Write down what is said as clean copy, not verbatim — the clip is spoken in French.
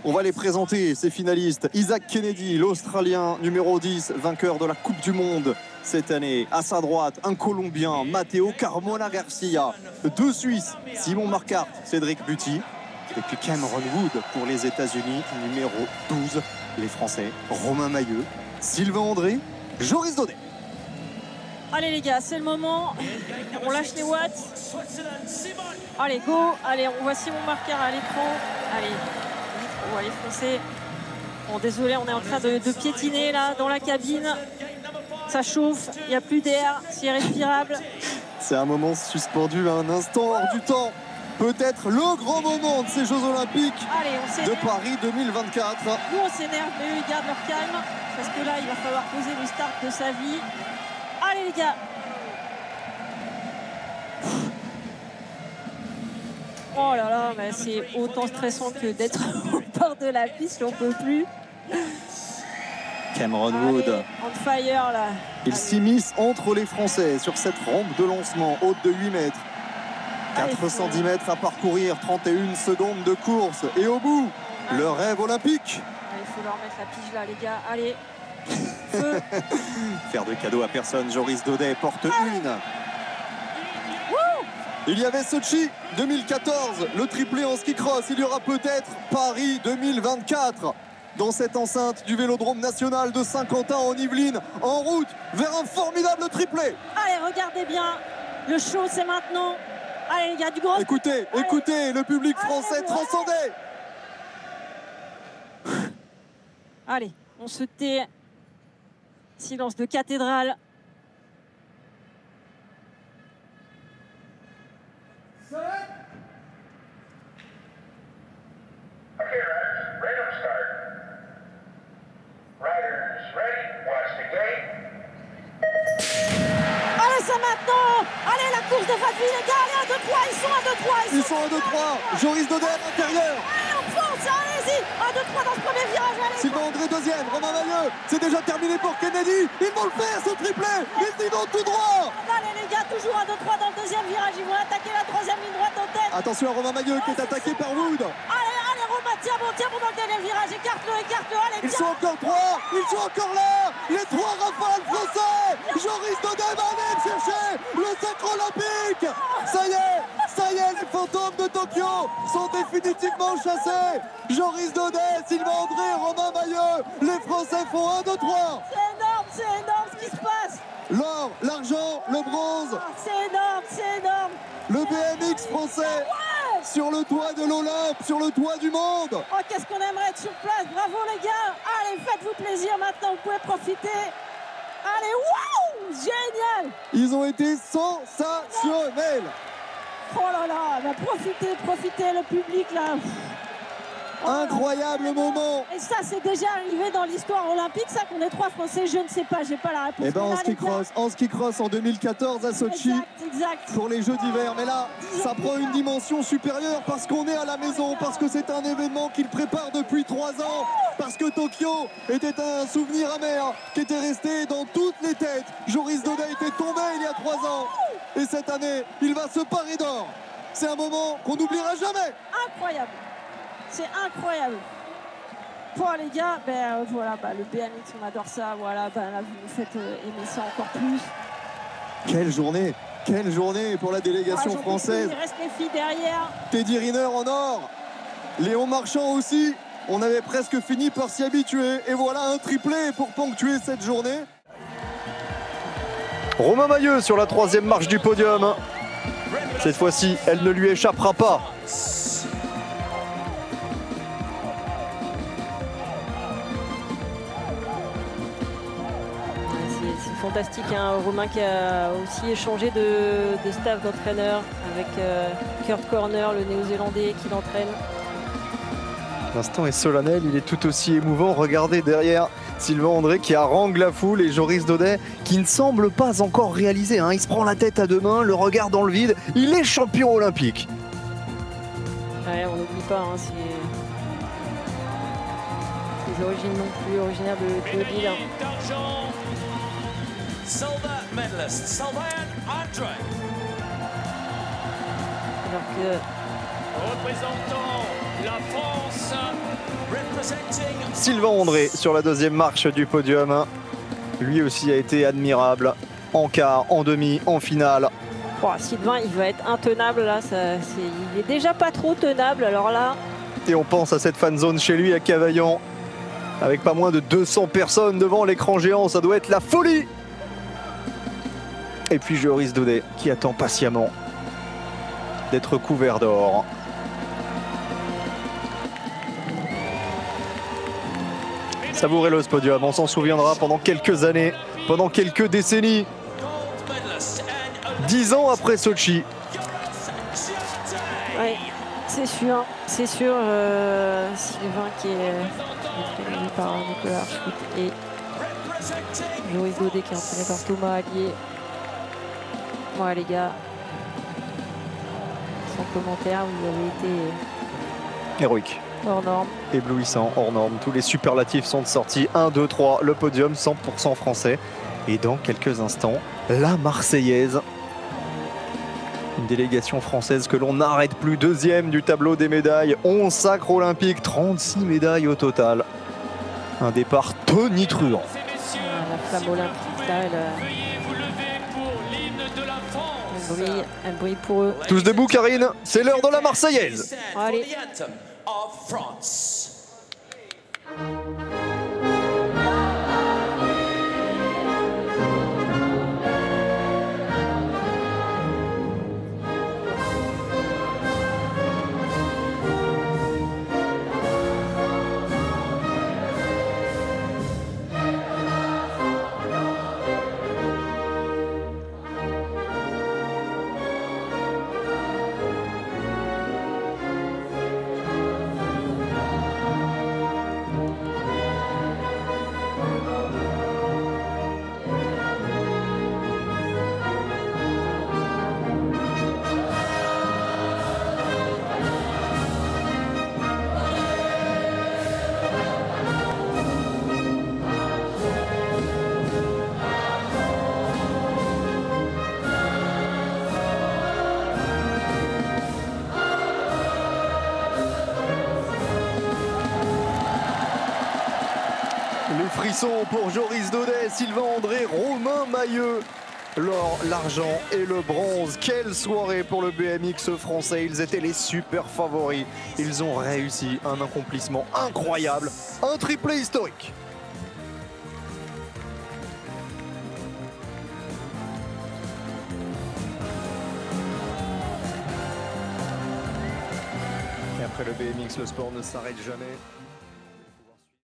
On va les présenter, ces finalistes. Isaac Kennedy, l'Australien numéro 10, vainqueur de la Coupe du Monde cette année. À sa droite, un Colombien, Matteo Carmona Garcia. Deux Suisses, Simon Marquardt, Cédric Buty. Et puis Cameron Wood pour les États-Unis, numéro 12. Les Français, Romain Mailleux, Sylvain André, Joris Daudet. Allez les gars, c'est le moment. On lâche les watts. Allez, go. Allez, on voit Simon Marquardt à l'écran. Allez, on voit les Français. Bon, désolé, on est en train de piétiner là dans la cabine. Ça chauffe, il n'y a plus d'air, c'est irrespirable. C'est un moment suspendu à un instant hors du temps. Peut-être le grand moment de ces Jeux Olympiques. Allez, on de Paris 2024. Nous, on s'énerve, mais eux, ils gardent leur calme. Parce que là, il va falloir poser le start de sa vie. Allez, les gars. Oh là là, mais c'est autant stressant que d'être au bord de la piste, on peut plus. Cameron Wood. On fire, là. Il s'immisce entre les Français sur cette rampe de lancement haute de 8 mètres. 410 mètres à parcourir, 31 secondes de course. Et au bout, le rêve olympique. Il faut leur mettre la pige là, les gars. Allez. Feu. Faire de cadeaux à personne, Joris Daudet porte une. Il y avait Sochi 2014, le triplé en ski cross. Il y aura peut-être Paris 2024 dans cette enceinte du Vélodrome national de Saint-Quentin en Yvelines, en route vers un formidable triplé. Allez, regardez bien, le show c'est maintenant. Allez les gars, du grand. Écoutez, écoutez, le public français transcendé. Allez, on se tait. Silence de cathédrale. Maintenant. Allez, la course de Fadvi, les gars, allez, 1-2-3, ils sont 1-2-3. Ils sont 1-2-3, Joris Daudet à l'intérieur. Allez, on fonce, allez-y, 1-2-3 dans ce premier virage, allez. Sylvain André deuxième, Romain Mailleux, c'est déjà terminé pour Kennedy. Ils vont le faire, ce triplé, ils y vont tout droit. Allez les gars, toujours 1-2-3 dans le deuxième virage, ils vont attaquer la troisième ligne droite en tête. Attention à Romain Mailleux qui est attaqué par Wood. Allez, allez Romain, tiens bon dans le dernier virage, écarte-le, allez. Ils sont encore trois, ils sont encore là. Les trois rafales français. Joris Daudet va aller chercher le sacre olympique. Ça y est, les fantômes de Tokyo sont définitivement chassés. Joris Daudet, Sylvain André, Romain Mailleux, les Français font 1-2-3. C'est énorme ce qui se passe. L'or, l'argent, le bronze. C'est énorme. Le BMX français sur le toit de l'Olympe, sur le toit du monde. Oh, qu'est-ce qu'on aimerait être sur place. Bravo les gars. Allez, faites-vous plaisir maintenant, vous pouvez profiter. Allez, waouh, génial. Ils ont été sensationnels. Oh là là, bah profitez, le public là. Incroyable moment. Et ça, c'est déjà arrivé dans l'histoire olympique, ça qu'on est trois Français, je ne sais pas, j'ai pas la réponse. Et ben en ski cross en 2014 à Sochi. Exact. Pour les Jeux d'hiver. Mais là, ça prend une dimension supérieure parce qu'on est à la maison, parce que c'est un événement qu'il prépare depuis 3 ans, parce que Tokyo était un souvenir amer qui était resté dans toutes les têtes. Joris Daudet était tombé il y a 3 ans. Et cette année, il va se parer d'or. C'est un moment qu'on n'oubliera jamais. Incroyable. C'est incroyable. Bon les gars, voilà, le BMX, on adore ça. Voilà, là vous nous faites aimer ça encore plus. Quelle journée pour la délégation française. Il reste les filles derrière. Teddy Riner en or. Léon Marchand aussi. On avait presque fini par s'y habituer. Et voilà un triplé pour ponctuer cette journée. Romain Mailleux sur la 3e marche du podium. Cette fois-ci, elle ne lui échappera pas. C'est fantastique, hein. Romain qui a aussi échangé de staff d'entraîneur avec Kurt Corner, le néo-zélandais qui l'entraîne. L'instant est solennel, il est tout aussi émouvant. Regardez derrière Sylvain André qui harangue la foule et Joris Daudet qui ne semble pas encore réaliser, hein. Il se prend la tête à 2 mains, le regard dans le vide. Il est champion olympique. Ouais, on n'oublie pas, hein, c'est les origines non plus originaires de Lille. Alors que représentant la France. Sylvain André sur la deuxième marche du podium. Lui aussi a été admirable en quart, en demi, en finale. Oh, Sylvain, il va être intenable là. Il est déjà pas trop tenable. Alors là. Et on pense à cette fan zone chez lui à Cavaillon. Avec pas moins de 200 personnes devant l'écran géant. Ça doit être la folie. Et puis Joris Daudet qui attend patiemment d'être couvert d'or. Savourez-le ce podium, on s'en souviendra pendant quelques années, pendant quelques décennies. 10 ans après Sochi. Ouais, c'est sûr, Sylvain qui est entraîné par Nicolas Archwood et Joris Daudet qui est entraîné par Thomas Allier. Moi les gars, sans commentaire, vous avez été héroïque. hors norme. Éblouissant, hors norme. Tous les superlatifs sont sortis. 1, 2, 3, le podium 100% français. Et dans quelques instants, la Marseillaise. Une délégation française que l'on n'arrête plus. Deuxième du tableau des médailles. 11 sacres olympiques, 36 médailles au total. Un départ tonitruant. La flamme olympique, là, elle brille pour eux. Tous debout, Karine, c'est l'heure de la Marseillaise. Allez. Les frissons pour Joris Daudet, Sylvain André, Romain Mailleux. L'or, l'argent et le bronze. Quelle soirée pour le BMX français. Ils étaient les super favoris. Ils ont réussi un accomplissement incroyable. Un triplé historique. Et après le BMX, le sport ne s'arrête jamais.